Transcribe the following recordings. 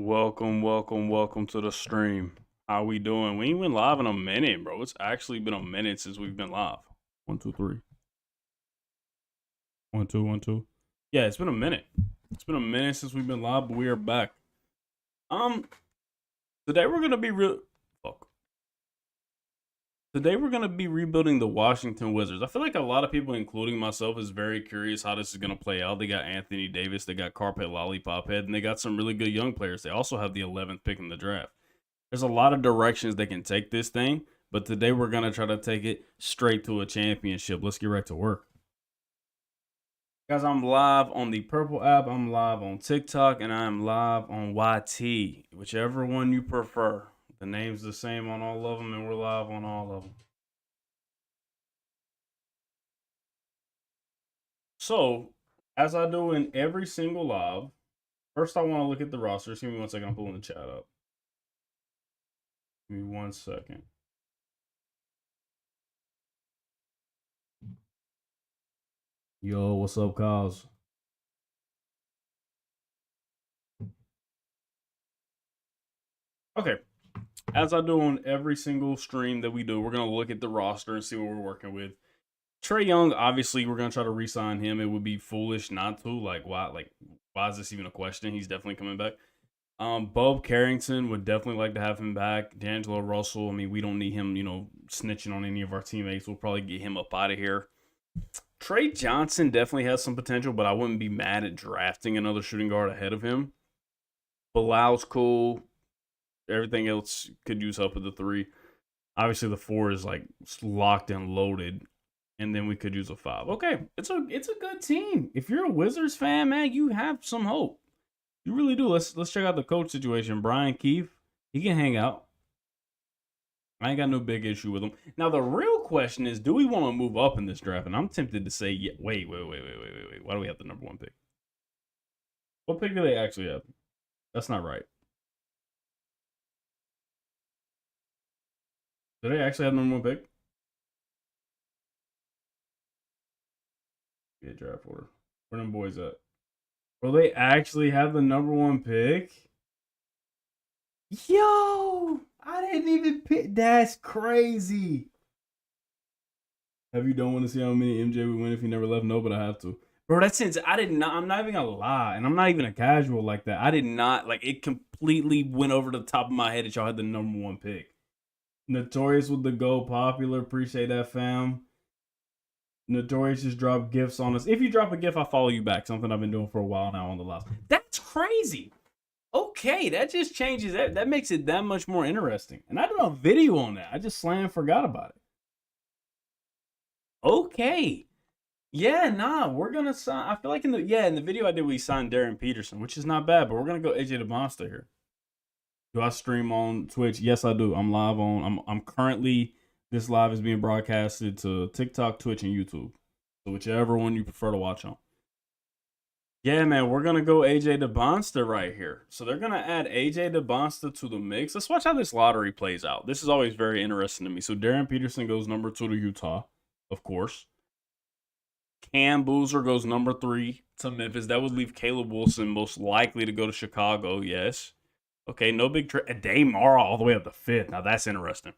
Welcome to the stream. How we doing? We ain't been live in a minute, bro. It's actually been a minute since we've been live. 1, 2, 3. 1, 2, 1, 2. Yeah, it's been a minute. It's been a minute since we've been live, but we are back. Um, today we're gonna be Today we're gonna be rebuilding the Washington Wizards. I feel like a lot of people, including myself, is very curious how this is gonna play out. They got Anthony Davis, they got Carpet Lollipop Head, and they got some really good young players. They also have the 11th pick in the draft. There's a lot of directions they can take this thing, but today we're going to try to take it straight to a championship. Let's get right to work. Guys, I'm live on the Purple app, I'm live on TikTok, and I'm live on YT, whichever one you prefer. The name's the same on all of them, and we're live on all of them. So, as I do in every single live, first I want to look at the roster. Give me 1 second, I'm pulling the chat up. Give me 1 second. Yo, what's up, Cos? Okay. As I do on every single stream that we do, we're going to look at the roster and see what we're working with. Trae Young, obviously, we're going to try to re-sign him. It would be foolish not to. Why is this even a question? He's definitely coming back. Bob Carrington would definitely like to have him back. D'Angelo Russell, I mean, we don't need him, snitching on any of our teammates. We'll probably get him up out of here. Trey Johnson definitely has some potential, but I wouldn't be mad at drafting another shooting guard ahead of him. Bilal's cool. Everything else could use help with the 3. Obviously, the 4 is like locked and loaded, and then we could use a 5. Okay, it's a good team. If you're a Wizards fan, man, you have some hope. You really do. Let's check out the coach situation. Brian Keefe, he can hang out. I ain't got no big issue with him. Now the real question is, do we want to move up in this draft? And I'm tempted to say, yeah. Wait. Why do we have the number 1 pick? What pick do they actually have? That's not right. Do they actually have the number 1 pick? Yeah, draft order. Where them boys at? Will they actually have the number 1 pick? Yo, I didn't even pick. That's crazy. Have you don't want to see how many MJ would win if he never left? No, but I have to. Bro, that's insane. I did not. I'm not even gonna lie, and I'm not even a casual like that. I did not like it. Completely went over the top of my head that y'all had the number 1 pick. Notorious with the Go Popular. Appreciate that, fam. Notorious just dropped gifts on us. If you drop a gift, I'll follow you back. Something I've been doing for a while now on the live. That's crazy. Okay, that just changes it. That makes it that much more interesting. And I did a video on that. I just forgot about it. Okay. Yeah, nah, we're gonna sign. I feel like in the video I did, we signed Darren Peterson, which is not bad, but we're gonna go AJ DeMonster here. Do I stream on Twitch? Yes, I do. I'm live on. I'm currently, this live is being broadcasted to TikTok, Twitch, and YouTube. So whichever one you prefer to watch on. Yeah, man, we're gonna go AJ DeMonster right here. So they're gonna add AJ DeMonster to the mix. Let's watch how this lottery plays out. This is always very interesting to me. So Darren Peterson goes number 2 to Utah, of course. Cam Boozer goes number 3 to Memphis. That would leave Caleb Wilson most likely to go to Chicago. Yes. Okay, no big trade. Damara all the way up to 5th. Now that's interesting.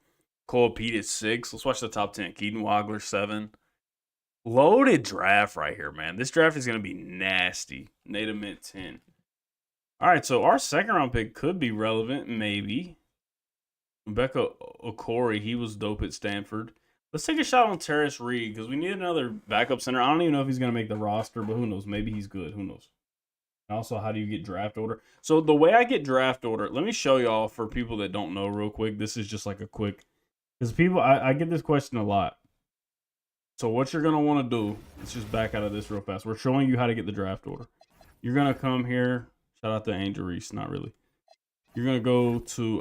Cole Pete is 6. Let's watch the top 10. Keaton Wagler 7. Loaded draft right here, man. This draft is going to be nasty. Nate Mint 10. All right, so our 2nd round pick could be relevant, maybe. Rebecca Okori, he was dope at Stanford. Let's take a shot on Terrace Reed because we need another backup center. I don't even know if he's going to make the roster, but who knows? Maybe he's good. Who knows? And also, how do you get draft order? So the way I get draft order, let me show y'all for people that don't know real quick. This is just like a quick, because people, I get this question a lot. So what you're going to want to do, let's just back out of this real fast. We're showing you how to get the draft order. You're going to come here. Shout out to Angel Reese. Not really. You're going to go to,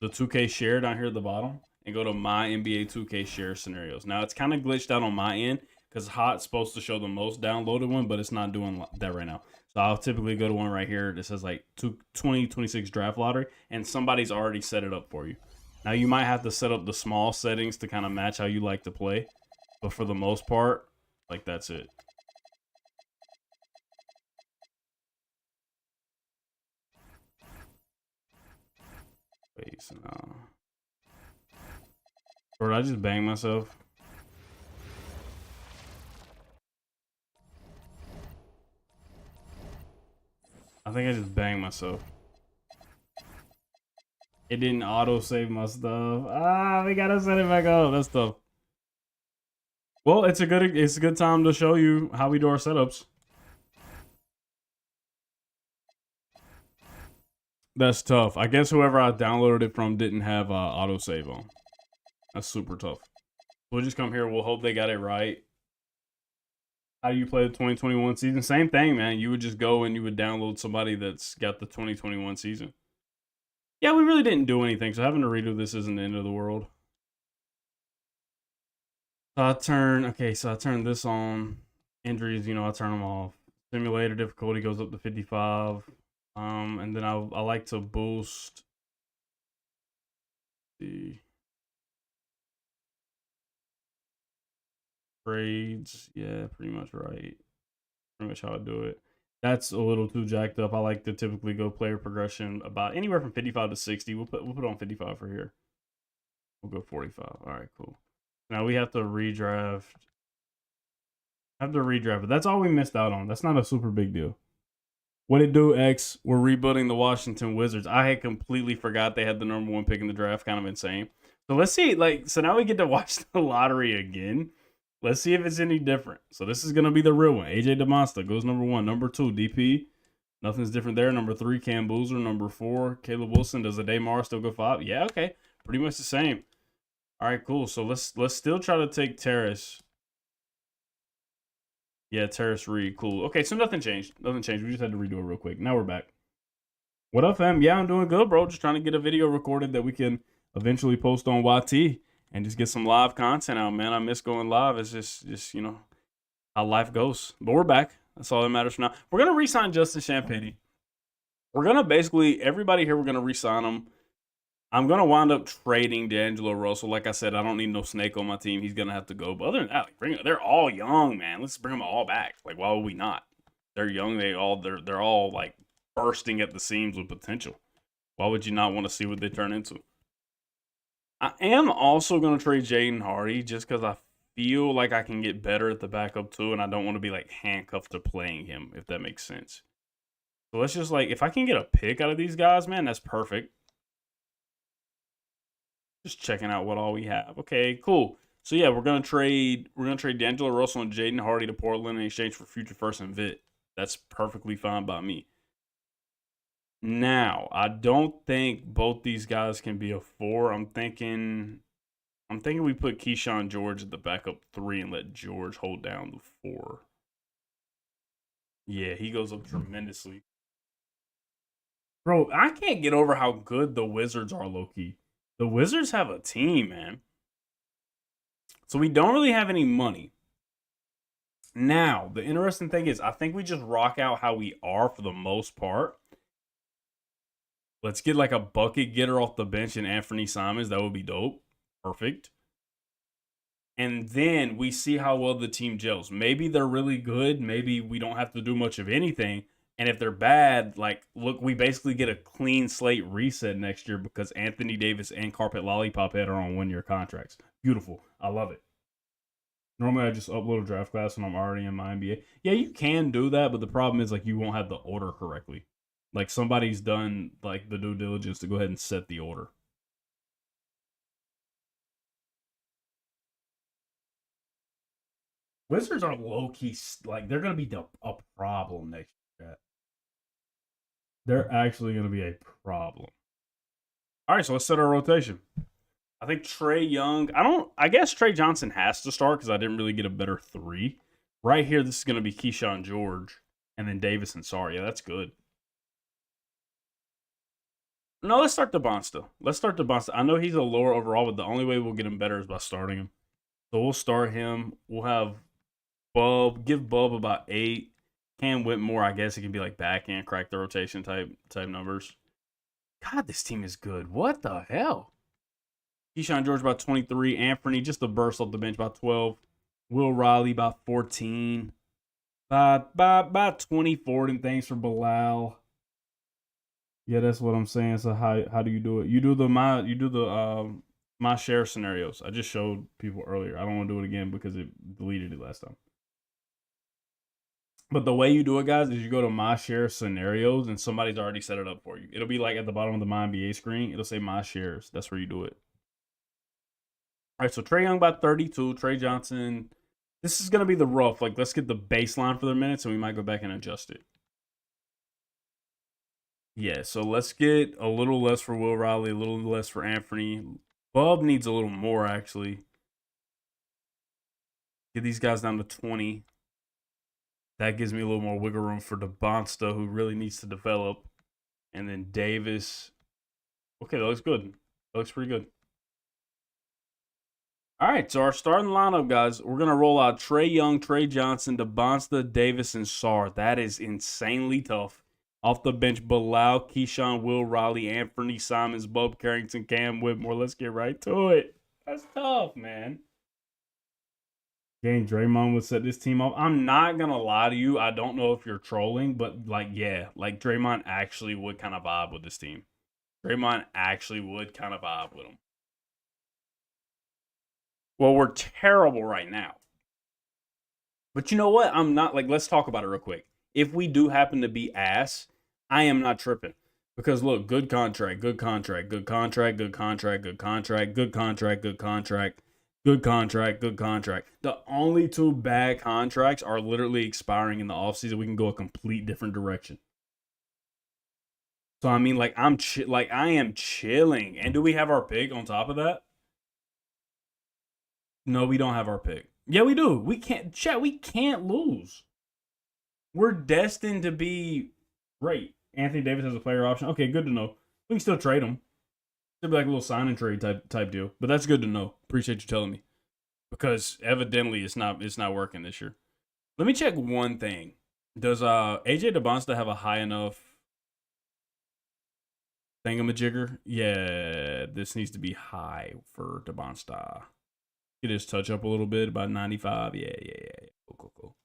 the 2K share down here at the bottom and go to my NBA 2K share scenarios. Now, it's kind of glitched out on my end because Hot's supposed to show the most downloaded one, but it's not doing that right now. So I'll typically go to one right here that says like 2026 draft lottery, and somebody's already set it up for you. Now, you might have to set up the small settings to kind of match how you like to play, but for the most part, like, that's it. base. No. Or did I just bang myself? I think I just banged myself. It didn't auto save my stuff. Ah, we gotta set it back up. That's tough. Well, it's a good time to show you how we do our setups. That's tough. I guess whoever I downloaded it from didn't have auto save on. That's super tough. We'll just come here. We'll hope they got it right. How do you play the 2021 season? Same thing, man. You would just go and you would download somebody that's got the 2021 season. Yeah, we really didn't do anything, so having to redo this isn't the end of the world. So I turn this on. Injuries, I turn them off. Simulator difficulty goes up to 55. And then I like to boost the trades. Yeah, pretty much right. Pretty much how I do it. That's a little too jacked up. I like to typically go player progression about anywhere from 55 to 60. We'll put on 55 for here. We'll go 45. All right, cool. Now we have to redraft. But that's all we missed out on. That's not a super big deal. What it do, X? We're rebuilding the Washington Wizards. I had completely forgot they had the number 1 pick in the draft. Kind of insane. So let's see. So now we get to watch the lottery again. Let's see if it's any different. So this is going to be the real one. AJ DeMonsta goes number 1. Number 2, DP. Nothing's different there. Number 3, Cam Boozer. Number 4, Caleb Wilson. Does Ade Mar still go 5? Yeah, okay. Pretty much the same. All right, cool. So let's still try to take Terrace. Yeah, Terrace Reed. Cool. Okay, so nothing changed. We just had to redo it real quick. Now we're back. What up, fam? Yeah, I'm doing good, bro. Just trying to get a video recorded that we can eventually post on YT. And just get some live content out, man. I miss going live. It's just how life goes. But we're back. That's all that matters for now. We're going to re-sign Justin Champagnie. We're going to basically, everybody here, we're going to re-sign them. I'm going to wind up trading D'Angelo Russell. Like I said, I don't need no snake on my team. He's going to have to go. But other than that, they're all young, man. Let's bring them all back. Like, why would we not? They're young. They're all, like, bursting at the seams with potential. Why would you not want to see what they turn into? I am also going to trade Jaden Hardy just because I feel like I can get better at the backup too, and I don't want to be like handcuffed to playing him, if that makes sense. So let's just if I can get a pick out of these guys, man, that's perfect. Just checking out what all we have. Okay, cool. So yeah, we're gonna trade D'Angelo Russell and Jaden Hardy to Portland in exchange for future first and Vit. That's perfectly fine by me. Now, I don't think both these guys can be a 4. I'm thinking we put Keyshawn George at the backup 3 and let George hold down the 4. Yeah, he goes up tremendously. Bro, I can't get over how good the Wizards are, low-key. The Wizards have a team, man. So we don't really have any money. Now, the interesting thing is, I think we just rock out how we are for the most part. Let's get like a bucket getter off the bench and Anthony Simons. That would be dope. Perfect. And then we see how well the team gels. Maybe they're really good. Maybe we don't have to do much of anything. And if they're bad, look, we basically get a clean slate reset next year because Anthony Davis and Carpet Lollipop Head are on 1-year contracts. Beautiful. I love it. Normally, I just upload a draft class when I'm already in my NBA. Yeah, you can do that, but the problem is, you won't have the order correctly. Somebody's done, the due diligence to go ahead and set the order. Wizards are low-key, they're going to be a problem next year. They're actually going to be a problem. All right, so let's set our rotation. I think Trae Young, I guess Trey Johnson has to start because I didn't really get a better 3. Right here, this is going to be Keyshawn George and then Davis and Sarr. Yeah, that's good. No, let's start DeMonsta. I know he's a lower overall, but the only way we'll get him better is by starting him. So we'll start him. We'll have Bub. Give Bub about 8. Cam Whitmore, I guess it can be backhand, crack the rotation type numbers. God, this team is good. What the hell? Keyshawn George about 23. Anthony, just a burst off the bench, about 12. Will Riley about 14. About 24, and thanks for Bilal. Yeah, that's what I'm saying. So how do you do it? You do the my share scenarios. I just showed people earlier. I don't want to do it again because it deleted it last time. But the way you do it, guys, is you go to my share scenarios and somebody's already set it up for you. It'll be like at the bottom of the My NBA screen. It'll say my shares. That's where you do it. All right, so Trae Young by 32. Trey Johnson. This is gonna be the rough. Like, let's get the baseline for the minutes, and we might go back and adjust it. Yeah, so let's get a little less for Will Riley, a little less for Anthony. Bub needs a little more, actually. Get these guys down to 20. That gives me a little more wiggle room for DeBonsta, who really needs to develop. And then Davis. Okay, that looks good. That looks pretty good. All right, so our starting lineup, guys, we're going to roll out Trae Young, Trey Johnson, DeBonsta, Davis, and Sarr. That is insanely tough. Off the bench, Bilal, Keyshawn, Will Riley, Anthony Simons, Bub Carrington, Cam Whitmore. Let's get right to it. That's tough, man. Dang, Draymond would set this team up. I'm not going to lie to you. I don't know if you're trolling, but, like, yeah, like, Draymond actually would kind of vibe with this team. Draymond actually would kind of vibe with him. Well, we're terrible right now. But you know what? I'm not like, let's talk about it real quick. If we do happen to be ass, I am not tripping. Because look, good contract, good contract, good contract, good contract, good contract, good contract, good contract, good contract, good contract. The only two bad contracts are literally expiring in the offseason. We can go a complete different direction. So I mean, like I am chilling. And do we have our pick on top of that? No, we don't have our pick. Yeah, we do. We can't lose. We're destined to be great. Anthony Davis has a player option. Okay, good to know. We can still trade him. It'll be like a little sign and trade type deal. But that's good to know. Appreciate you telling me. Because evidently it's not working this year. Let me check one thing. Does AJ DeBonsta have a high enough thingamajigger? Yeah, this needs to be high for DeBonsta. Get his touch up a little bit, about 95. Yeah. Cool.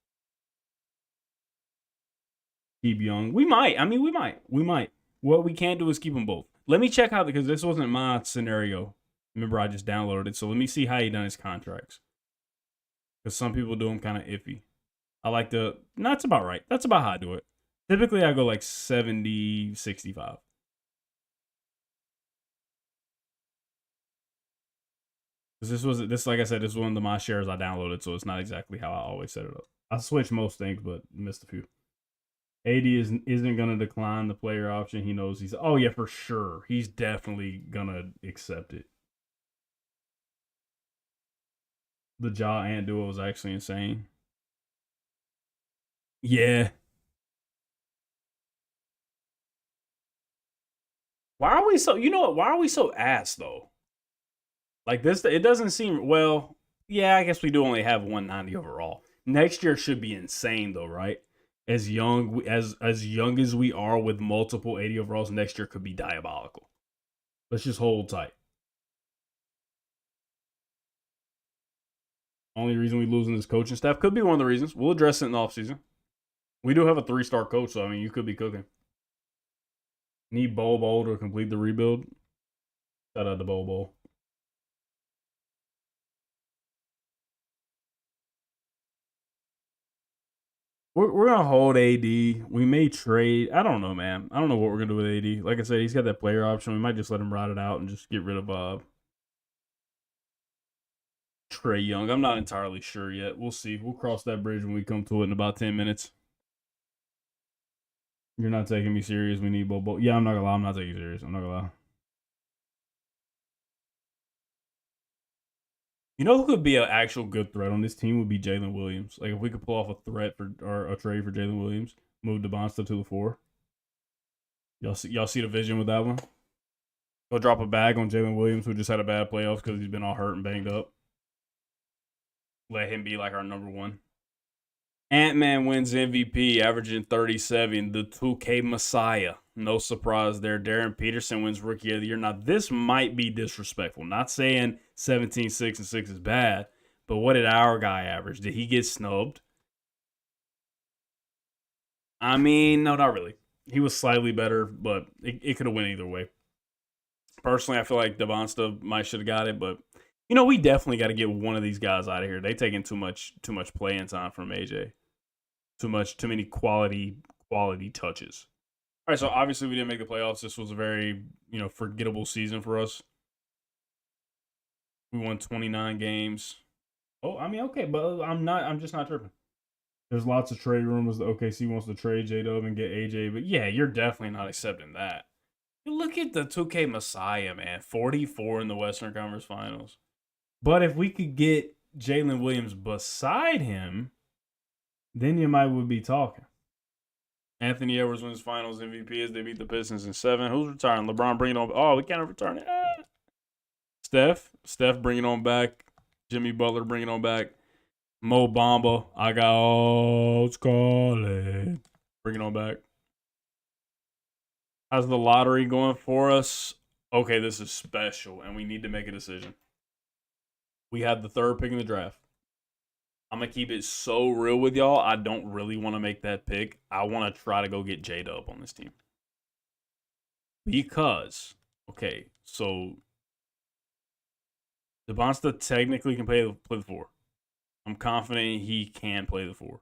Keep Young. We might. I mean, we might. What we can't do is keep them both. Let me check out, because this wasn't my scenario. Remember, I just downloaded it. So let me see how he done his contracts. Because some people do them kind of iffy. I like to, no, that's about right. That's about how I do it. Typically, I go like 70, 65. Because this, like I said, this is one of my shares I downloaded, so it's not exactly how I always set it up. I switch most things, but missed a few. AD isn't going to decline the player option. He knows oh yeah, for sure. He's definitely going to accept it. The Ja Ant duo was actually insane. Yeah. Why are we so, you know what? Why are we so ass though? Like this, it doesn't seem, well, yeah, I guess we do only have 190 overall. Next year should be insane though, right? As young as we are with multiple 80 overalls, next year could be diabolical. Let's just hold tight. Only reason we losing this coaching staff could be one of the reasons. We'll address it in the offseason. We do have a 3-star coach, so I mean, you could be cooking. Need Bol to complete the rebuild. Shout out to Bol. We're gonna hold AD. We may trade. I don't know, man. I don't know what we're gonna do with AD. Like I said, he's got that player option. We might just let him ride it out and just get rid of Trae Young. I'm not entirely sure yet. We'll see. We'll cross that bridge when we come to it in about 10 minutes. You're not taking me serious. We need Bobo. Yeah, I'm not gonna lie. I'm not taking you serious. I'm not gonna lie. You know who could be an actual good threat on this team would be Jalen Williams. Like if we could pull off a threat for or a trade for Jalen Williams, move DeBonsta to the 4. Y'all see the vision with that one? Go drop a bag on Jalen Williams, who just had a bad playoffs because he's been all hurt and banged up. Let him be like our number 1. Ant-Man wins MVP, averaging 37. The 2K Messiah. No surprise there. Darren Peterson wins Rookie of the Year. Now, this might be disrespectful. Not saying 17, 6, and 6 is bad, but what did our guy average? Did he get snubbed? I mean, no, not really. He was slightly better, but it could have went either way. Personally, I feel like Devonsta might should have got it, but we definitely got to get one of these guys out of here. They taking too much playing time from AJ. Too many quality touches. All right, so obviously we didn't make the playoffs. This was a very forgettable season for us. We won 29 games. Oh, I mean, okay, but I'm just not tripping. There's lots of trade rumors that OKC wants to trade J-Dub and get AJ, but yeah, you're definitely not accepting that. Look at the 2K Messiah, man. 44 in the Western Conference Finals. But if we could get Jalen Williams beside him, then you would be talking. Anthony Edwards wins Finals MVP as they beat the Pistons in 7. Who's retiring? LeBron bringing on. Oh, we can't return it. Steph bringing on back. Jimmy Butler bringing on back. Mo Bamba. I got old Scarlet. Bringing on back. How's the lottery going for us? Okay, this is special, and we need to make a decision. We have the 3rd pick in the draft. I'm going to keep it so real with y'all. I don't really want to make that pick. I want to try to go get J-Dub on this team. Because, okay, so Devonsta technically can play the 4. I'm confident he can play the 4.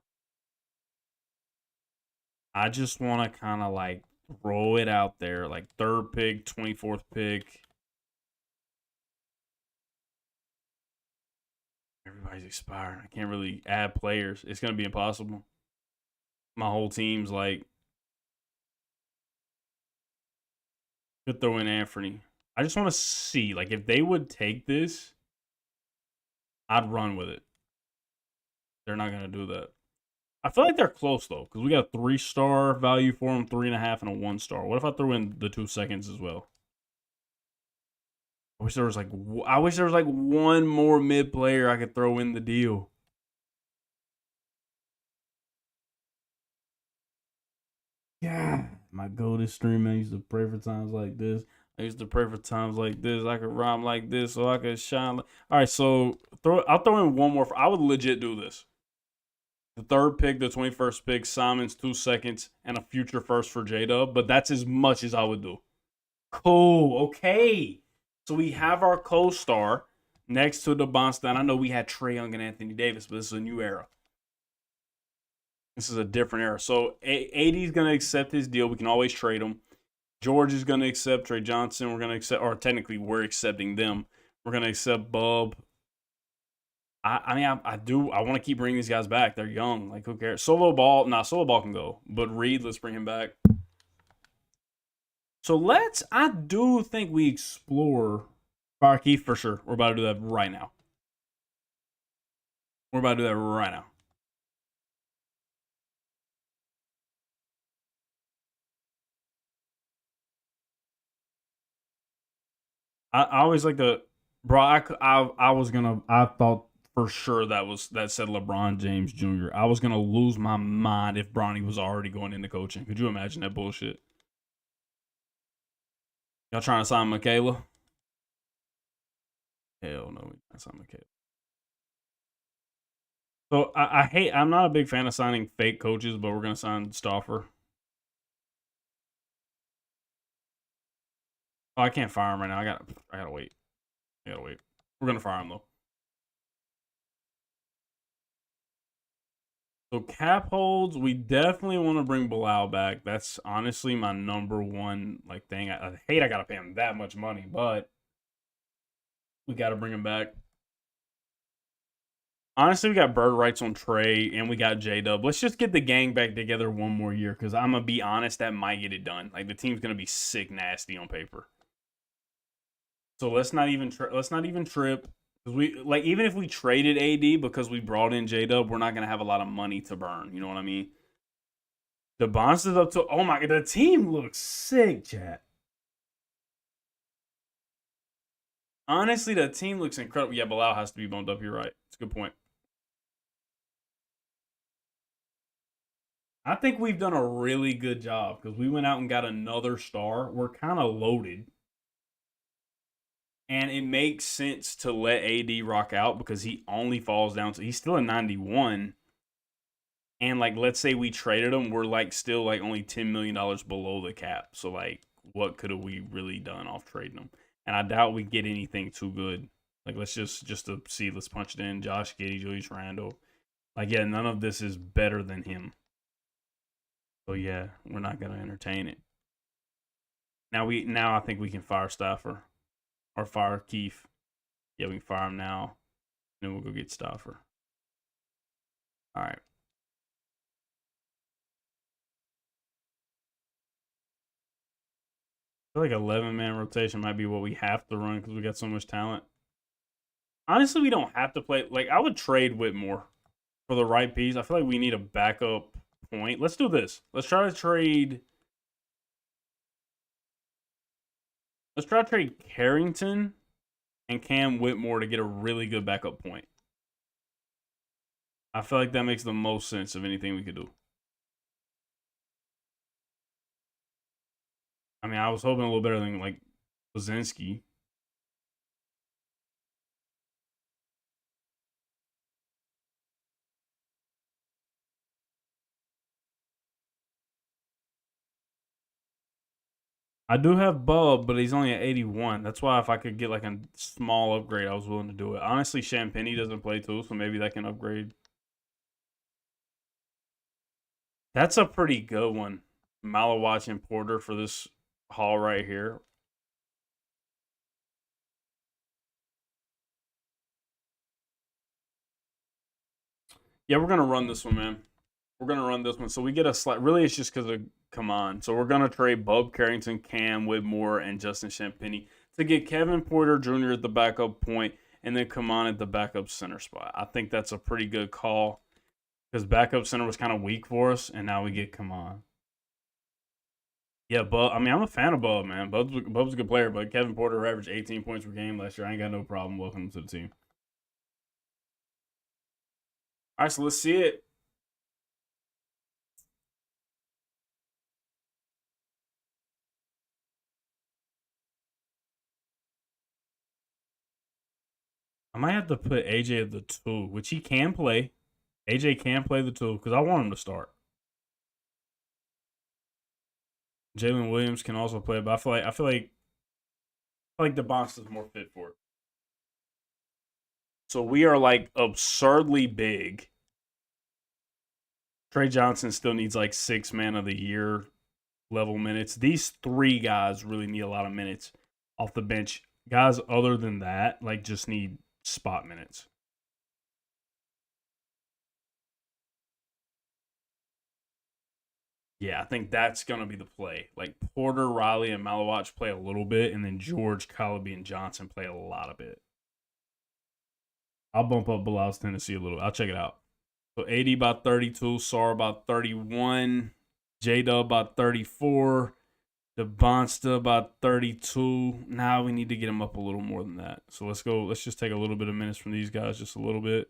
I just want to kind of like throw it out there, like 3rd pick, 24th pick. Everybody's expiring. I can't really add players. It's going to be impossible. My whole team's like, could throw in Anthony. I just want to see, like, if they would take this, I'd run with it. They're not going to do that. I feel like they're close, though, because we got a 3-star value for them, 3.5, and a 1-star. What if I throw in the 2 seconds as well? I wish there was like one more mid player I could throw in the deal. Yeah, my go-to streamer. I used to pray for times like this. I could rhyme like this so I could shine. All right, so I'll throw in one more. I would legit do this. The 3rd pick, the 21st pick, Simons, 2 seconds, and a future first for J-Dub. But that's as much as I would do. Cool. Okay. So we have our co-star next to Devonsta. I know we had Trae Young and Anthony Davis, but this is a new era. This is a different era. So AD is going to accept his deal. We can always trade him. George is going to accept Trey Johnson. We're going to accept, or technically we're accepting them. We're going to accept Bub. I want to keep bringing these guys back. They're young. Like, who cares? Solo Ball can go. But Reed, let's bring him back. So I do think we explore Keith for sure. We're about to do that right now. I always like the bro. I thought for sure that said LeBron James Jr. I was gonna lose my mind if Bronny was already going into coaching. Could you imagine that bullshit? Y'all trying to sign Michaela? Hell no, we not sign Michaela. So I'm not a big fan of signing fake coaches, but we're gonna sign Stauffer. Oh, I can't fire him right now. I gotta wait. We're gonna fire him though. So cap holds, we definitely want to bring Bilal back. That's honestly my number one thing. I hate I gotta pay him that much money, but we gotta bring him back. Honestly, we got bird rights on Trae and we got J-Dub. Let's just get the gang back together one more year because I'm gonna be honest, that might get it done. Like the team's gonna be sick nasty on paper. So let's not even trip. Because even if we traded AD because we brought in J-Dub, we're not gonna have a lot of money to burn. You know what I mean? The Bonds is up to the team looks sick, chat. Honestly, the team looks incredible. Yeah, Bilal has to be bumped up. You're right. It's a good point. I think we've done a really good job because we went out and got another star. We're kind of loaded. And it makes sense to let AD rock out because he only falls down to, he's still a 91. And like, let's say we traded him, we're like still like only $10 million below the cap. So like, what could have we really done off trading him? And I doubt we get anything too good. Like, let's just to see, let's punch it in. Josh Giddey, Julius Randle. Like, yeah, none of this is better than him. So yeah, we're not gonna entertain it. Now I think we can fire Stafford or fire Keefe. Yeah, we can fire him now. Then we'll go get Stafford. All right. I feel like 11-man rotation might be what we have to run because we got so much talent. Honestly, we don't have to play. Like, I would trade Whitmore for the right piece. I feel like we need a backup point. Let's do this. Let's try to trade. Let's try to trade Carrington and Cam Whitmore to get a really good backup point. I feel like that makes the most sense of anything we could do. I mean, I was hoping a little better than like Blazinski. I do have Bub, but he's only at 81. That's why if I could get like a small upgrade, I was willing to do it. Honestly, Champagny doesn't play too, so maybe that can upgrade. That's a pretty good one. Malawach and Porter for this haul right here. Yeah, we're gonna run this one, man. We're gonna run this one. So we get a slight. Really, it's just because of come on. So we're gonna trade Bub Carrington, Cam Whitmore, and Justin Champagny to get Kevin Porter Jr. at the backup point, and then come on at the backup center spot. I think that's a pretty good call because backup center was kind of weak for us, and now we get come on. Yeah, Bub. I mean, I'm a fan of Bub, man. Bub's a good player, but Kevin Porter averaged 18 points per game last year. I ain't got no problem welcoming him to the team. All right, so let's see it. I might have to put AJ at the 2, which he can play. AJ can play the 2 because I want him to start. Jalen Williams can also play, but I feel like the box is more fit for it. So we are like absurdly big. Trey Johnson still needs like 6 man of the year level minutes. These 3 guys really need a lot of minutes off the bench. Guys other than that, like just need spot minutes. Yeah, I think that's gonna be the play. Like Porter, Riley, and Malawach play a little bit, and then George, Calaby, and Johnson play a lot of it. I'll bump up Bilal's Tennessee a little. I'll check it out. So AD about 32, Sar about 31, J-Dub about 34, Devonsta about 32. Now we need to get him up a little more than that. So let's go. Let's just take a little bit of minutes from these guys, just a little bit,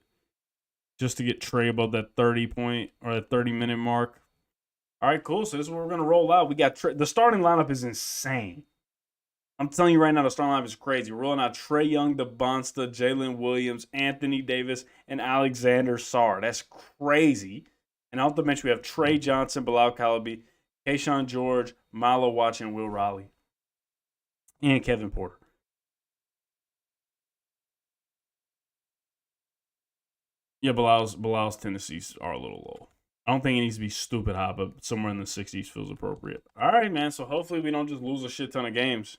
just to get Trey above that 30 point or that 30-minute mark. All right, cool. So this is what we're gonna roll out. We got the starting lineup is insane. I'm telling you right now, the starting lineup is crazy. We're rolling out Trae Young, Devonsta, Jalen Williams, Anthony Davis, and Alexander Sarr. That's crazy. And off the bench, we have Trey Johnson, Bilal Calaby, Kayshawn George, Malawach, and Will Riley, and Kevin Porter. Yeah, Bilal's tendencies are a little low. I don't think it needs to be stupid high, but somewhere in the 60s feels appropriate. All right, man. So hopefully we don't just lose a shit ton of games.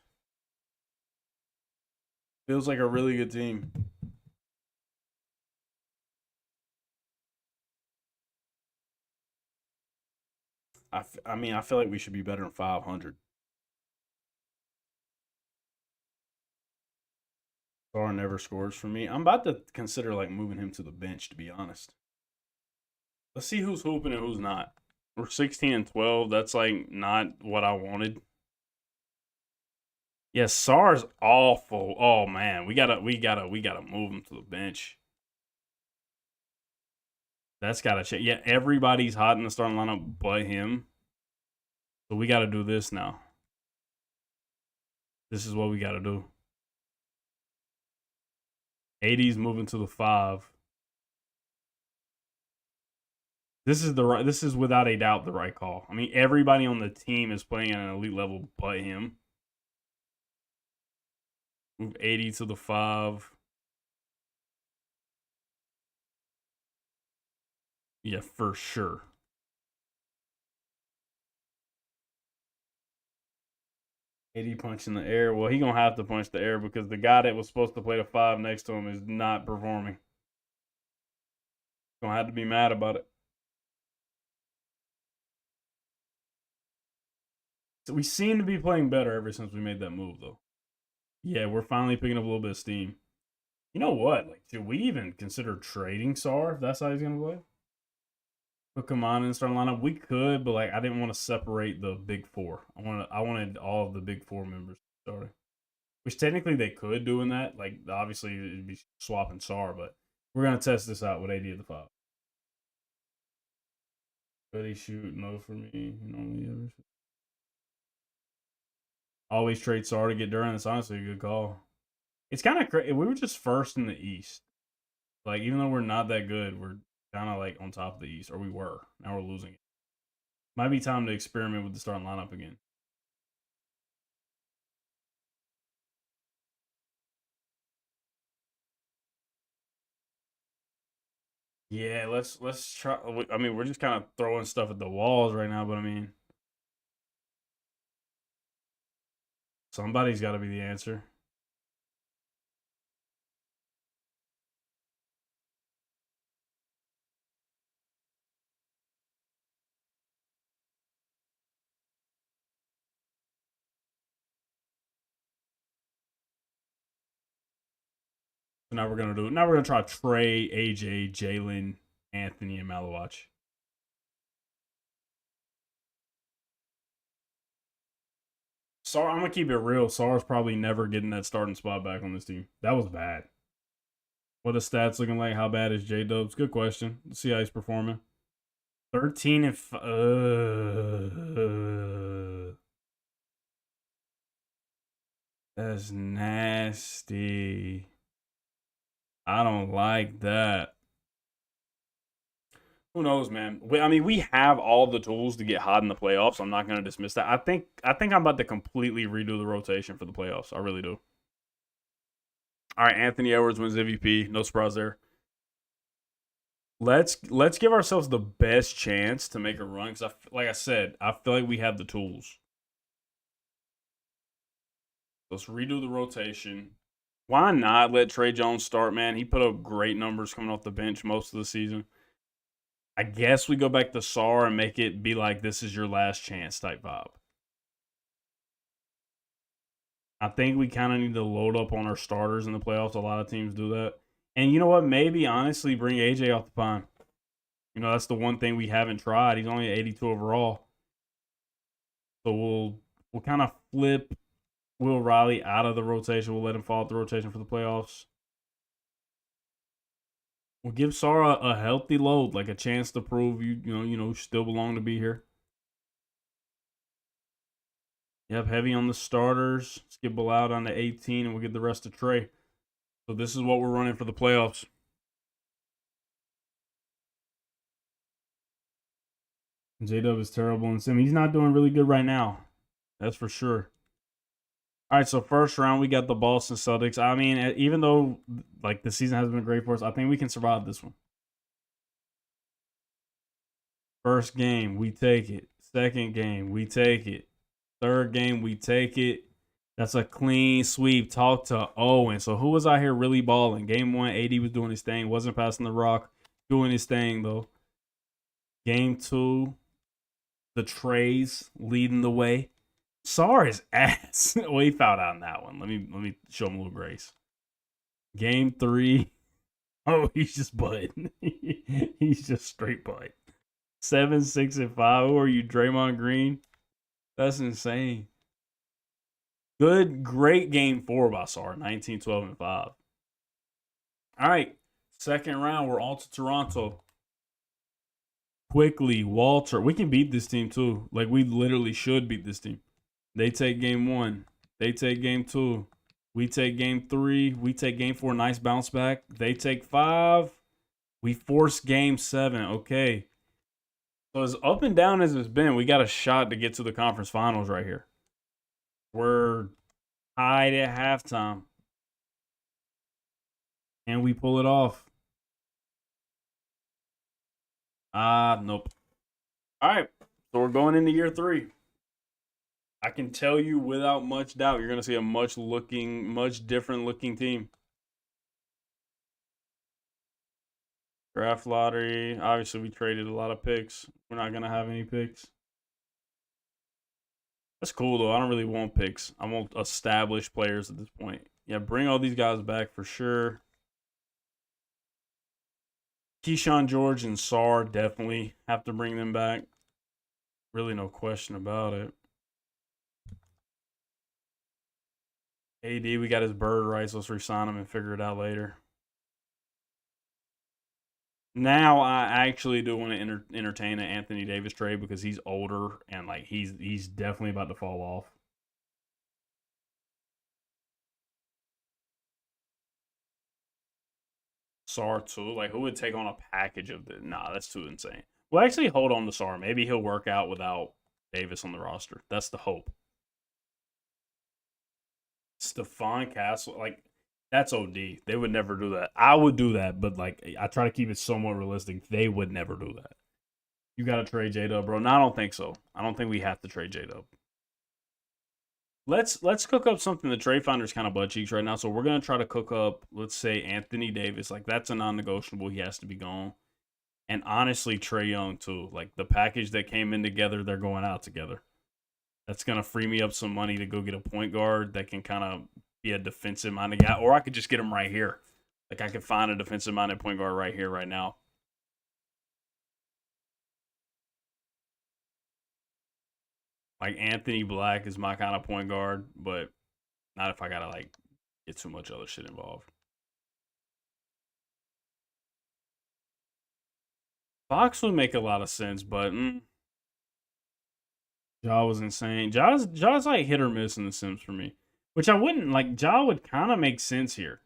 Feels like a really good team. I mean, I feel like we should be better than 500. Sarr never scores for me. I'm about to consider like moving him to the bench, to be honest. Let's see who's hooping and who's not. We're 16 and 12. That's like not what I wanted. Yes, Sarr's awful. Oh man, we gotta move him to the bench. That's gotta change. Yeah, everybody's hot in the starting lineup but him. So we gotta do this now. This is what we gotta do. 80's moving to the 5. This is without a doubt the right call. I mean, everybody on the team is playing at an elite level but him. Move 80 to the 5. Yeah, for sure. AD punch in the air. Well, he gonna have to punch the air because the guy that was supposed to play the 5 next to him is not performing. Gonna have to be mad about it. So we seem to be playing better ever since we made that move, though. Yeah, we're finally picking up a little bit of steam. You know what? Like, should we even consider trading Sar if that's how he's gonna play? Put him on in the starting lineup. We could, but like I didn't want to separate the big four. I wanted all of the big four members starting. Which technically they could do in that. Like obviously it'd be swapping Sar, but we're gonna test this out with AD at the 5. Could he shoot? No for me. Always trade Sar to get Durant. It's honestly a good call. It's kind of crazy. We were just first in the East. Like even though we're not that good, we're kind of like on top of the East, or we were. Now we're losing it. Might be time to experiment with the starting lineup again. Yeah, let's try. I mean, we're just kind of throwing stuff at the walls right now, but I mean, somebody's got to be the answer. So now we're gonna do. Now we're gonna try Trey, AJ, Jalen, Anthony, and Malawach. Sar, I'm gonna keep it real. Sar's probably never getting that starting spot back on this team. That was bad. What are stats looking like? How bad is J Dubs? Good question. Let's see how he's performing. 13 and that's nasty. I don't like that. Who knows, man? I mean, we have all the tools to get hot in the playoffs. I'm not going to dismiss that. I think I'm about to completely redo the rotation for the playoffs. I really do. All right, Anthony Edwards wins MVP. No surprise there. Let's give ourselves the best chance to make a run because, like I said, I feel like we have the tools. Let's redo the rotation. Why not let Trey Jones start, man? He put up great numbers coming off the bench most of the season. I guess we go back to Sar and make it be like this is your last chance type vibe. I think we kind of need to load up on our starters in the playoffs. A lot of teams do that. And you know what? Maybe, honestly, bring AJ off the pine. You know, that's the one thing we haven't tried. He's only at 82 overall. So we'll kind of flip Will Riley out of the rotation. We'll let him fall out the rotation for the playoffs. We'll give Sara a healthy load, like a chance to prove you still belong to be here. Yep, heavy on the starters. Let's get Bilal down to 18, and we'll get the rest to Trey. So this is what we're running for the playoffs. J-Dub is terrible, and Sim, he's not doing really good right now. That's for sure. All right, so first round, we got the Boston Celtics. I mean, even though like the season has been great for us, I think we can survive this one. First game, we take it. Second game, we take it. Third game, we take it. That's a clean sweep. Talk to Owen. So who was out here really balling? Game 1, AD was doing his thing. Wasn't passing the rock. Doing his thing, though. Game 2, the Trays leading the way. Sar is ass. Well, he fouled out in that one. Let me show him a little grace. Game 3. Oh, he's just butt. He's just straight butt. 7, 6, and 5. Who are you, Draymond Green? That's insane. Great game 4 by Sar. 19, 12, and 5. All right. Second round, we're on to Toronto. Quickly, Walter. We can beat this team, too. Like, we literally should beat this team. They take game 1. They take game 2. We take game 3. We take game 4. Nice bounce back. They take 5. We force game 7. Okay. So as up and down as it's been, we got a shot to get to the conference finals right here. We're tied at halftime. And we pull it off. Nope. All right. So we're going into year 3. I can tell you without much doubt, you're going to see a much different looking team. Draft lottery. Obviously, we traded a lot of picks. We're not going to have any picks. That's cool, though. I don't really want picks. I want established players at this point. Yeah, bring all these guys back for sure. Keyshawn George and Sarr definitely have to bring them back. Really no question about it. AD, we got his bird rights. Let's resign him and figure it out later. Now I actually do want to entertain an Anthony Davis trade because he's older and like he's definitely about to fall off. Sarr too. Like who would take on a package of this? Nah, that's too insane. Well, actually hold on to Sarr. Maybe he'll work out without Davis on the roster. That's the hope. Stephon Castle, like that's OD. They would never do that. I would do that, but like I try to keep it somewhat realistic. They would never do that. You got to trade J-Dub, bro. No, I don't think so. I don't think we have to trade J-Dub. Let's cook up something. The trade finder's kind of butt cheeks right now, so we're gonna try to cook up. Let's say Anthony Davis. Like that's a non-negotiable. He has to be gone. And honestly, Trae Young too. Like the package that came in together, they're going out together. That's gonna free me up some money to go get a point guard that can kind of be a defensive-minded guy, or I could just get him right here. Like I could find a defensive-minded point guard right here, right now. Like Anthony Black is my kind of point guard, but not if I gotta like get too much other shit involved. Fox would make a lot of sense, but Ja was insane. Ja's like hit or miss in the Sims for me, which I wouldn't like. Ja would kind of make sense here.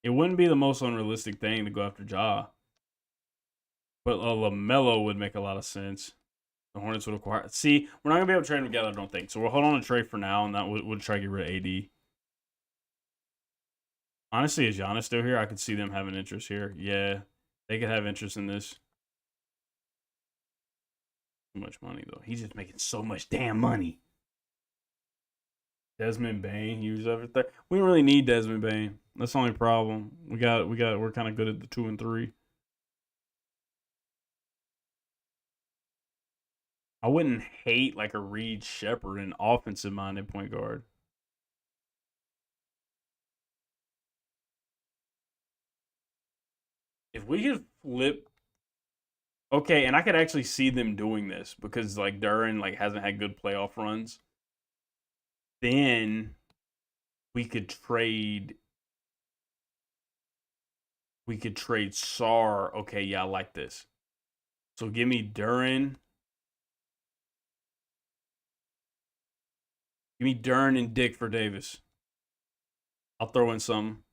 It wouldn't be the most unrealistic thing to go after Ja, but LaMelo would make a lot of sense. The Hornets would acquire. See, we're not gonna be able to trade them together, I don't think. So we'll hold on to Trae for now, and that would try to get rid of AD. Honestly, is Giannis still here? I could see them having interest here. Yeah, they could have interest in this. Too much money though. He's just making so much damn money. Desmond Bane, he was over there. We don't really need Desmond Bane. That's the only problem. We're kind of good at the 2 and 3. I wouldn't hate like a Reed Shepherd, an offensive minded point guard. If we could flip, okay, and I could actually see them doing this because like Duran like hasn't had good playoff runs. Then we could trade. We could trade Sarr. Okay, yeah, I like this. So give me Duran. Give me Duran and Dick for Davis. I'll throw in some.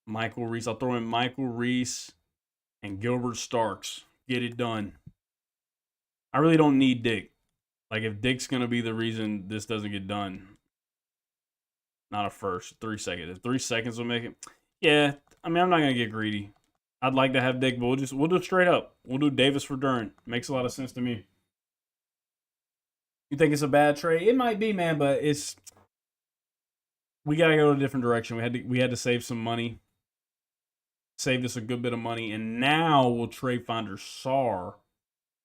Michael Reese. I'll throw in Michael Reese and Gilbert Starks. Get it done. I really don't need Dick. Like, if Dick's going to be the reason this doesn't get done, not a first. 3 seconds. If 3 seconds will make it, yeah. I mean, I'm not going to get greedy. I'd like to have Dick, but we'll do it straight up. We'll do Davis for Duran. Makes a lot of sense to me. You think it's a bad trade? It might be, man, but it's we gotta go a different direction. We had to save some money. Saved us a good bit of money, and now we'll trade finder Sarr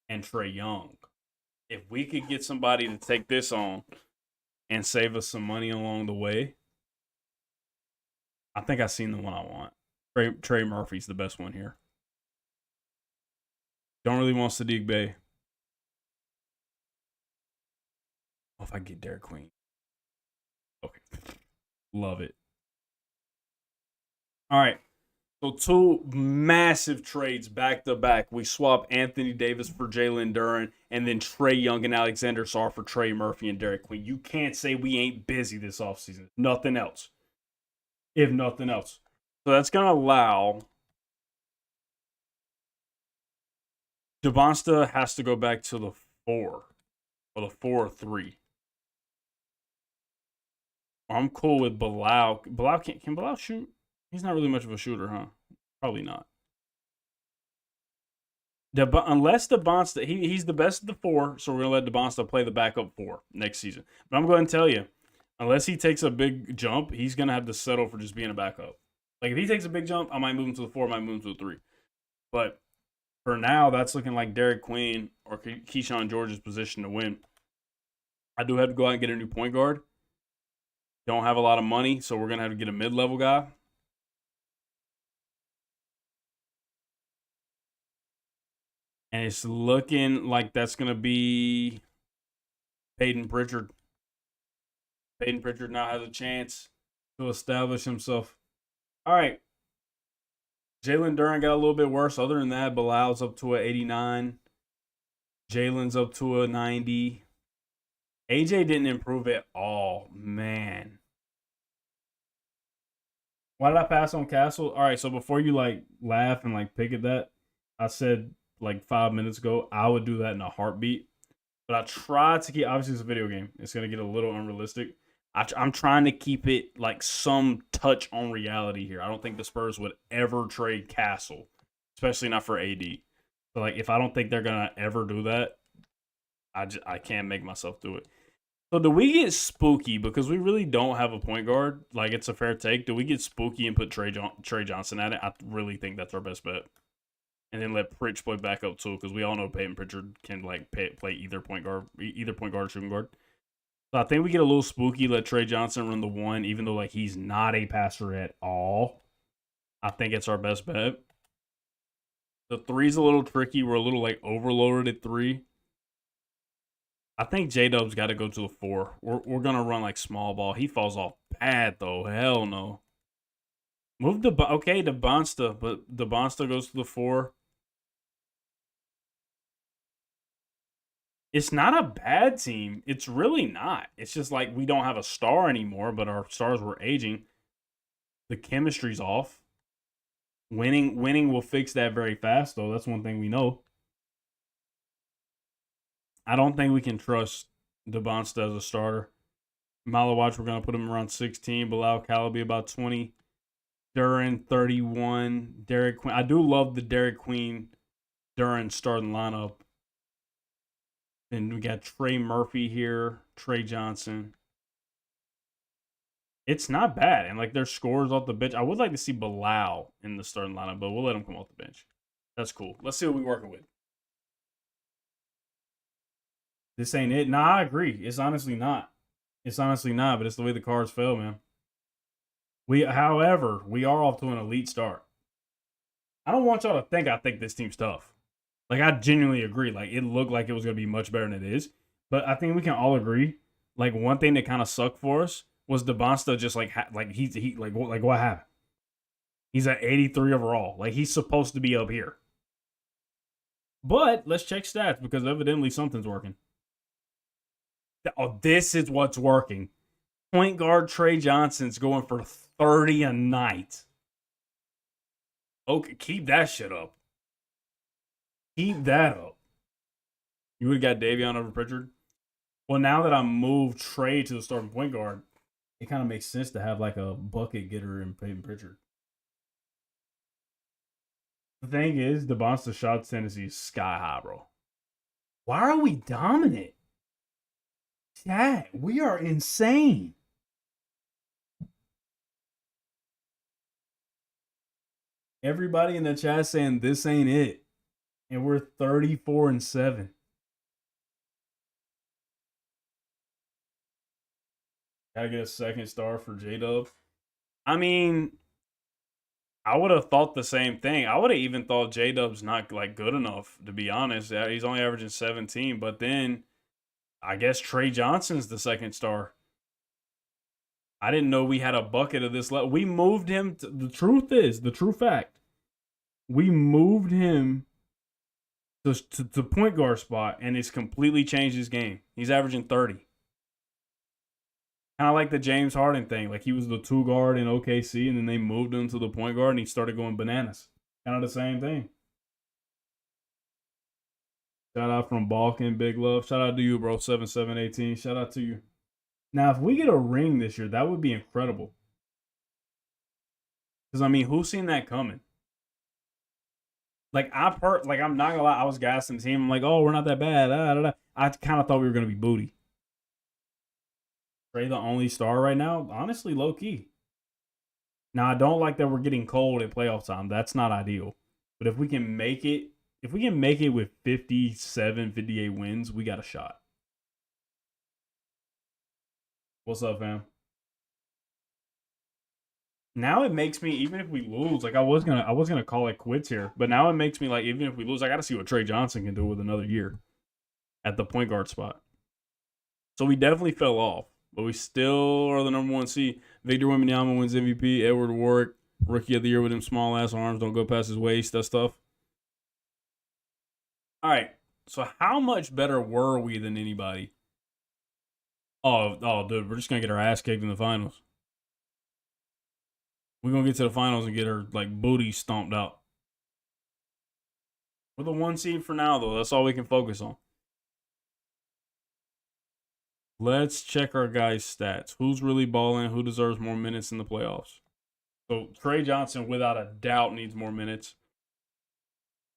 and Trae Young. If we could get somebody to take this on and save us some money along the way, I think I've seen the one I want. Trey Murphy's the best one here. Don't really want Sadiq Bey. Oh, if I get Derek Queen. Okay. Love it. All right. So 2 massive trades back to back. We swap Anthony Davis for Jalen Duran, and then Trae Young and Alexander Sarr for Trey Murphy and Derek Queen. You can't say we ain't busy this offseason. Nothing else. If nothing else. So that's going to allow Devonsta has to go back to the 4 or the 4-3. I'm cool with Bilal. Bilal can Bilal shoot? He's not really much of a shooter, huh? Probably not. Unless Devonsta, he's the best of the 4, so we're gonna let Devonsta play the backup 4 next season. But I'm going to tell you, unless he takes a big jump, he's gonna have to settle for just being a backup. Like if he takes a big jump, I might move him to the 4, I might move him to the 3. But for now, that's looking like Derek Queen or Keyshawn George's position to win. I do have to go out and get a new point guard. Don't have a lot of money, so we're gonna have to get a mid-level guy. And it's looking like that's going to be Peyton Pritchard. Peyton Pritchard now has a chance to establish himself. All right. Jalen Duren got a little bit worse. Other than that, Bilal's up to an 89. Jalen's up to a 90. AJ didn't improve at all. Man. Why did I pass on Castle? All right, so before you, laugh and, pick at that, I said 5 minutes ago, I would do that in a heartbeat. But I tried to keep, obviously it's a video game. It's going to get a little unrealistic. I'm trying to keep it some touch on reality here. I don't think the Spurs would ever trade Castle, especially not for AD. So if I don't think they're going to ever do that, I can't make myself do it. So do we get spooky because we really don't have a point guard? It's a fair take. Do we get spooky and put Trey Johnson at it? I really think that's our best bet. And then let Pritch play backup too, because we all know Peyton Pritchard can play either point guard or shooting guard. So I think we get a little spooky. Let Trey Johnson run the 1, even though he's not a passer at all. I think it's our best bet. The 3's a little tricky. We're a little overloaded at 3. I think J-Dub's got to go to the 4. We're gonna run small ball. He falls off bad though. Hell no. Move Devonsta, but Devonsta goes to the 4. It's not a bad team. It's really not. It's just we don't have a star anymore, but our stars were aging. The chemistry's off. Winning will fix that very fast, though. That's one thing we know. I don't think we can trust Devonsta as a starter. Malawatch, we're going to put him around 16. Bilal Calabi about 20. Duren, 31. Derek Queen. I do love the Derek Queen Duren starting lineup. Then we got Trey Murphy here, Trey Johnson. It's not bad. And their scores off the bench. I would like to see Bilal in the starting lineup, but we'll let him come off the bench. That's cool. Let's see what we're working with. This ain't it. Nah, I agree. It's honestly not. It's honestly not, but it's the way the cards fell, man. However, we are off to an elite start. I don't want y'all to think I think this team's tough. I genuinely agree. It looked like it was going to be much better than it is. But I think we can all agree. One thing that kind of sucked for us was Devonsta just what happened? He's at 83 overall. He's supposed to be up here. But let's check stats because evidently something's working. Oh, this is what's working. Point guard Trey Johnson's going for 30 a night. Okay, keep that shit up. Keep that up. You would have got Davion over Pritchard? Well, now that I moved Trey to the starting point guard, it kind of makes sense to have a bucket getter in Peyton Pritchard. The thing is, the Boston shot tendency is sky high, bro. Why are we dominant? Chat, we are insane. Everybody in the chat saying this ain't it. And we're 34-7. Gotta get a second star for J-Dub. I mean, I would have thought the same thing. I would have even thought J-Dub's not good enough, to be honest. He's only averaging 17, but then I guess Trey Johnson's the second star. I didn't know we had a bucket of this level. We moved him. The true fact, we moved him to point guard spot, and it's completely changed his game. He's averaging 30. Kind of like the James Harden thing. He was the 2 guard in OKC, and then they moved him to the point guard, and he started going bananas. Kind of the same thing. Shout out from Balkan, big love. Shout out to you, bro. 7718. Shout out to you. Now, if we get a ring this year, that would be incredible. Because I mean, who's seen that coming? Like I'm not gonna lie, I was gassing the team. I'm like, oh, we're not that bad. I kind of thought we were gonna be booty. Trae the only star right now, honestly, low key. Now I don't like that we're getting cold at playoff time. That's not ideal. But if we can make it with 57, 58 wins, we got a shot. What's up, fam? Now it makes me, even if we lose, like I was gonna call it quits here, but now it makes me like, even if we lose, I gotta see what Trey Johnson can do with another year at the point guard spot. So we definitely fell off, but we still are the number 1 seed. Victor Wembanyama wins MVP. Edward Warwick, rookie of the year with them small ass arms, don't go past his waist, that stuff. All right, so how much better were we than anybody? Oh, dude, we're just gonna get our ass kicked in the finals. We're going to get to the finals and get our, like, booty stomped out. We're the 1 seed for now, though. That's all we can focus on. Let's check our guys' stats. Who's really balling? Who deserves more minutes in the playoffs? So, Trey Johnson, without a doubt, needs more minutes.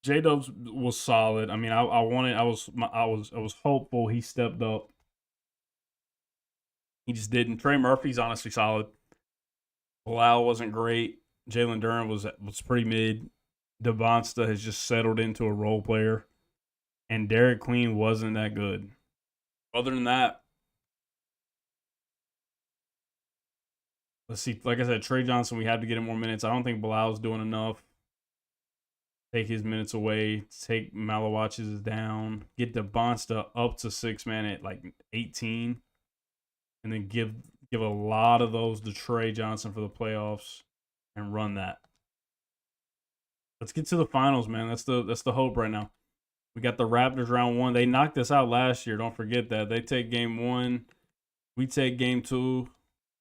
J-Dubs was solid. I mean, I was hopeful he stepped up. He just didn't. Trey Murphy's honestly solid. Bilal wasn't great. Jalen Duren was pretty mid. DeBonsta has just settled into a role player. And Derek Queen wasn't that good. Other than that, let's see. Like I said, Trey Johnson, we have to get him more minutes. I don't think Bilal's doing enough. Take his minutes away. Take Malawach's down. Get DeBonsta up to 6 man at like 18. And then give a lot of those to Trey Johnson for the playoffs and run that. Let's get to the finals, man. That's the hope right now. We got the Raptors round 1. They knocked us out last year. Don't forget that. They take game 1. We take game 2.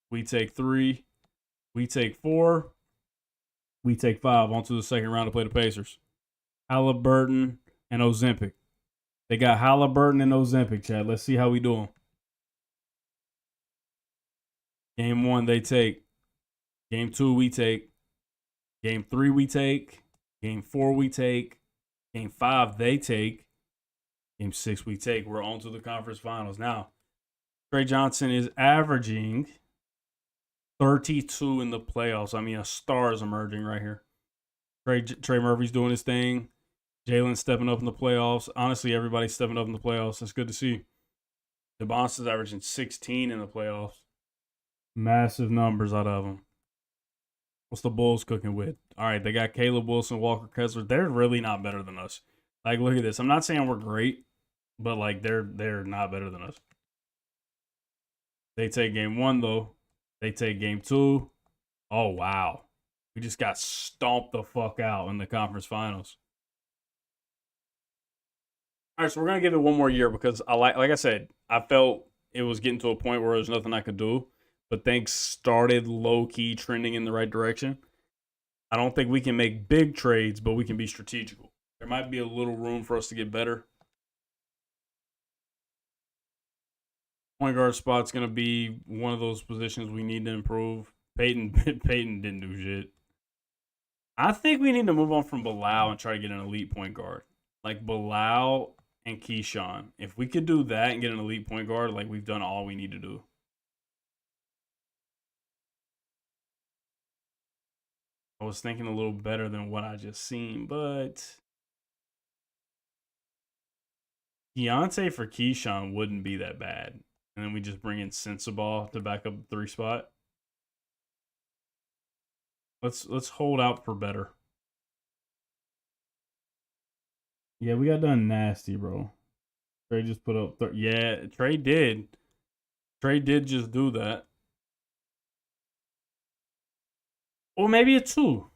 We take 3. We take 4. We take 5. On to the second round to play the Pacers. Halliburton and Ozempic. They got Halliburton and Ozempic, Chad. Let's see how we do them. Game 1, they take. Game 2, we take. Game 3, we take. Game 4, we take. Game 5, they take. Game 6, we take. We're on to the conference finals. Now, Trey Johnson is averaging 32 in the playoffs. I mean, a star is emerging right here. Trey Murphy's doing his thing. Jalen's stepping up in the playoffs. Honestly, everybody's stepping up in the playoffs. That's good to see. DeBonsta's averaging 16 in the playoffs. Massive numbers out of them. What's the Bulls cooking with? All right, they got Caleb Wilson, Walker Kessler. They're really not better than us. Like, look at this. I'm not saying we're great, but like they're not better than us. They take game 1 though. They take game 2. Oh wow, we just got stomped the fuck out in the conference finals. All right, so we're gonna give it 1 more year because like I said, I felt it was getting to a point where there's nothing I could do. But things started low-key trending in the right direction. I don't think we can make big trades, but we can be strategical. There might be a little room for us to get better. Point guard spot's going to be one of those positions we need to improve. Peyton didn't do shit. I think we need to move on from Bilal and try to get an elite point guard. Like Bilal and Keyshawn. If we could do that and get an elite point guard, like we've done all we need to do. I was thinking a little better than what I just seen, but Keontae for Keyshawn wouldn't be that bad. And then we just bring in Sensabaugh to back up the 3 spot. Let's hold out for better. Yeah, we got done nasty, bro. Trey just put up yeah, Trey did. Trey did just do that. Or maybe a 2.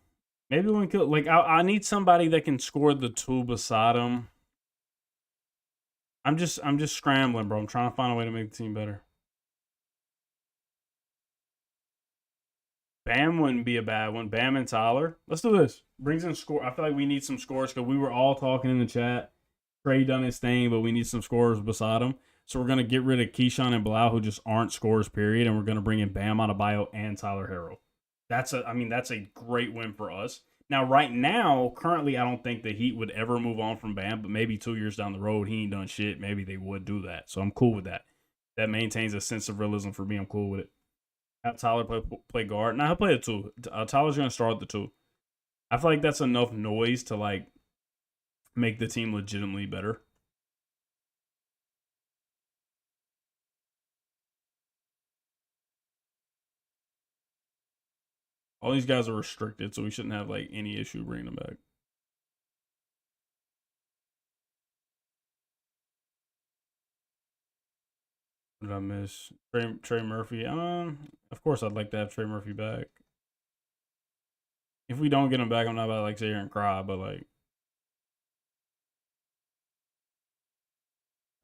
Maybe we could, like, I need somebody that can score the 2 beside him. I'm just scrambling, bro. I'm trying to find a way to make the team better. Bam wouldn't be a bad one. Bam and Tyler. Let's do this. Brings in score. I feel like we need some scores because we were all talking in the chat. Trey done his thing, but we need some scorers beside him. So we're gonna get rid of Keyshawn and Bilal, who just aren't scorers, period, and we're gonna bring in Bam Adebayo and Tyler Herro. That's a great win for us. Now, right now, currently, I don't think the Heat would ever move on from Bam, but maybe 2 years down the road, he ain't done shit. Maybe they would do that. So I'm cool with that. That maintains a sense of realism for me. I'm cool with it. Have Tyler play guard. Now he'll play the two. Tyler's gonna start the two. I feel like that's enough noise to like make the team legitimately better. All these guys are restricted, so we shouldn't have like any issue bringing them back. What did I miss? Trey Murphy. Of course I'd like to have Trey Murphy back. If we don't get him back, I'm not about to like sit here and cry, but like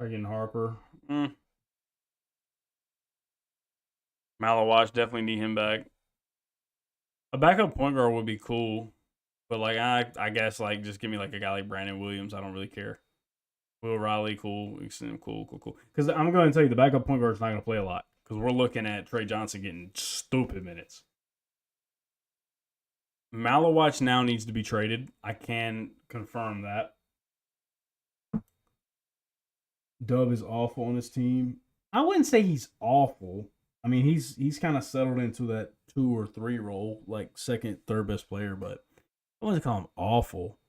freaking Harper. Malawatch, definitely need him back. A backup point guard would be cool, but like I guess like just give me like a guy like Brandon Williams. I don't really care. Will Riley, cool. Cool. Because I'm going to tell you, the backup point guard is not going to play a lot because we're looking at Trey Johnson getting stupid minutes. Malawatch now needs to be traded. I can confirm that. Dub is awful on his team. I wouldn't say he's awful. I mean, he's kind of settled into that 2 or 3 role, like second, third best player, but I wouldn't call him awful.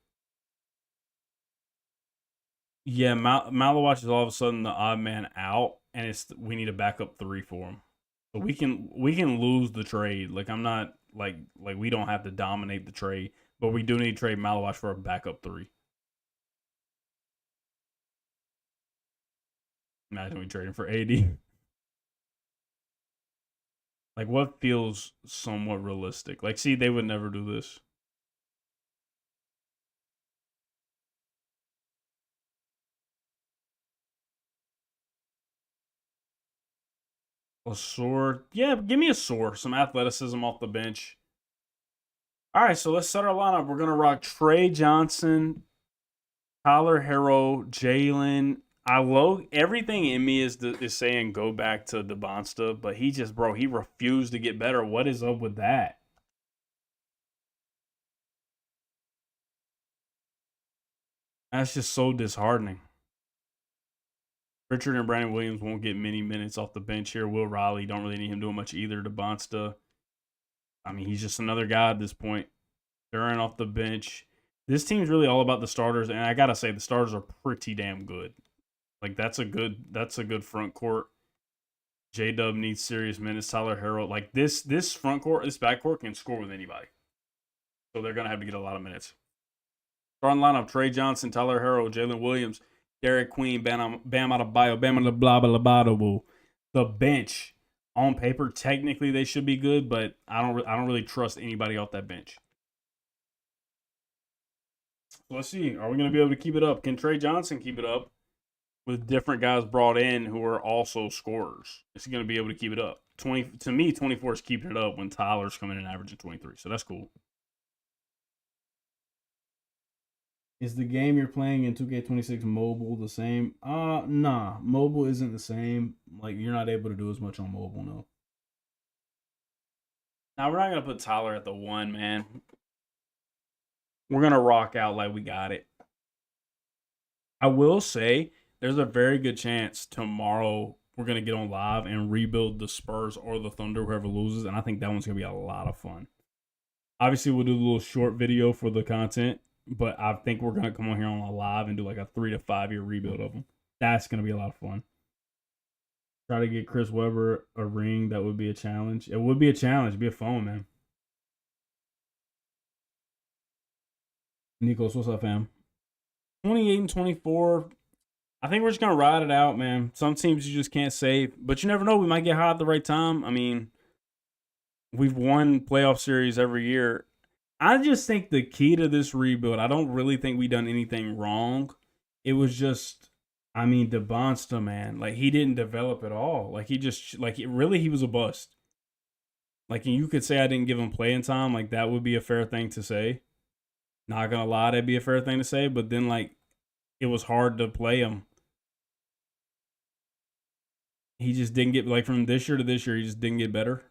Yeah, Malawatch is all of a sudden the odd man out, and we need a backup 3 for him. So we can lose the trade. Like I'm not like we don't have to dominate the trade, but we do need to trade Malawatch for a backup 3. Imagine we trade him for AD. Like what feels somewhat realistic? Like, see, they would never do this. A sword. Yeah, give me a sword. Some athleticism off the bench. All right, so let's set our lineup. We're going to rock Trey Johnson, Tyler Herro, Jalen. I love everything in me is saying go back to DeBonsta, but he refused to get better. What is up with that? That's just so disheartening. Richard and Brandon Williams won't get many minutes off the bench here. Will Riley, don't really need him doing much either. DeBonsta, I mean, he's just another guy at this point. Duran off the bench. This team's really all about the starters, and I gotta say the starters are pretty damn good. Like that's a good front court. J-Dub needs serious minutes. Tyler Herro, like this front court, this back court can score with anybody. So they're gonna have to get a lot of minutes. Starting lineup: Trey Johnson, Tyler Herro, Jalen Williams, Derek Queen, Bam Adebayo, Bam blah blah blah. The bench on paper, technically they should be good, but I don't really trust anybody off that bench. So let's see. Are we going to be able to keep it up? Can Trey Johnson keep it up with different guys brought in who are also scorers? Is he going to be able to keep it up? 24 is keeping it up when Tyler's coming in averaging 23. So that's cool. Is the game you're playing in 2K26 mobile the same? Nah. Mobile isn't the same. Like, you're not able to do as much on mobile, no. Now, we're not going to put Tyler at the 1, man. We're going to rock out like we got it. I will say, there's a very good chance tomorrow we're going to get on live and rebuild the Spurs or the Thunder, whoever loses, and I think that one's going to be a lot of fun. Obviously, we'll do a little short video for the content, but I think we're going to come on here on a live and do like a 3 to 5 year rebuild of them. That's going to be a lot of fun. Try to get Chris Webber a ring. That would be a challenge. It would be a challenge. It'd be a fun, man. Nikos, what's up, fam? 28 and 24. I think we're just going to ride it out, man. Some teams you just can't save, but you never know. We might get hot at the right time. I mean, we've won playoff series every year. I just think the key to this rebuild, I don't really think we done anything wrong. It was just, I mean, DeBonsta, man, like he didn't develop at all. Like he just, like he was a bust. Like, and you could say I didn't give him playing time. Like that would be a fair thing to say. Not gonna lie, that'd be a fair thing to say. But then, like, it was hard to play him. He just didn't get, like, from this year to this year, he just didn't get better.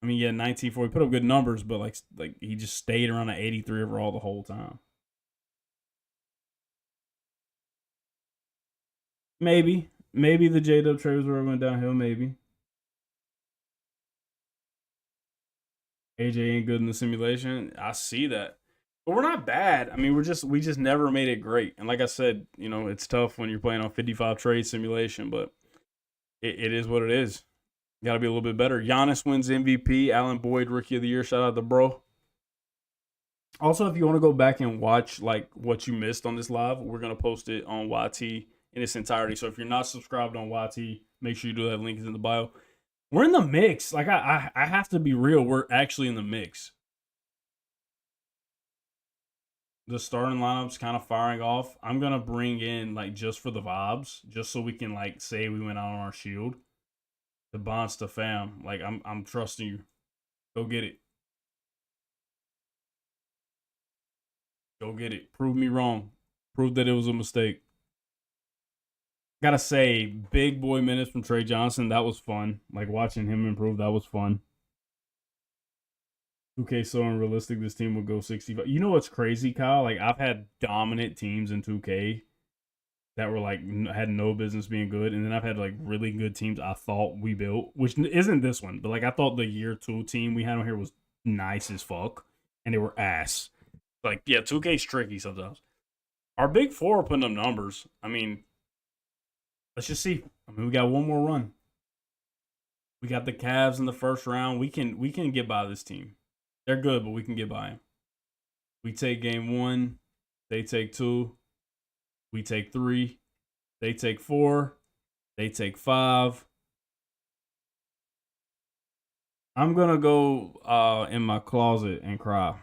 I mean, yeah, 19-4, he put up good numbers, but like he just stayed around an 83 overall the whole time. Maybe the J-Dub trade was where it went downhill. Maybe AJ ain't good in the simulation. I see that, but we're not bad. I mean, we just never made it great. And like I said, you know, it's tough when you're playing on 55 trade simulation, but it is what it is. Got to be a little bit better. Giannis wins MVP. Allen Boyd Rookie of the Year. Shout out to bro. Also, if you want to go back and watch like what you missed on this live, we're gonna post it on YT in its entirety. So if you're not subscribed on YT, make sure you do that. Link is in the bio. We're in the mix. Like I have to be real. We're actually in the mix. The starting lineup's kind of firing off. I'm gonna bring in, like, just for the vibes, just so we can like say we went out on our shield. The Bonsta fam. Like I'm trusting you. Go get it. Go get it. Prove me wrong. Prove that it was a mistake. Gotta say, big boy minutes from Trey Johnson. That was fun. Like, watching him improve, that was fun. 2K so unrealistic. This team would go 65. You know what's crazy, Kyle? Like, I've had dominant teams in 2K that were like had no business being good, and then I've had like really good teams I thought we built, which isn't this one, but like I thought the year 2 team we had on here was nice as fuck, and they were ass. Like, yeah, 2K's tricky sometimes. Our big four are putting up numbers. I mean, let's just see. I mean, we got one more run. We got the Cavs in the first round. We can get by this team. They're good, but we can get by them. We take game 1. They take 2. We take 3. They take 4. They take 5. I'm going to go in my closet and cry.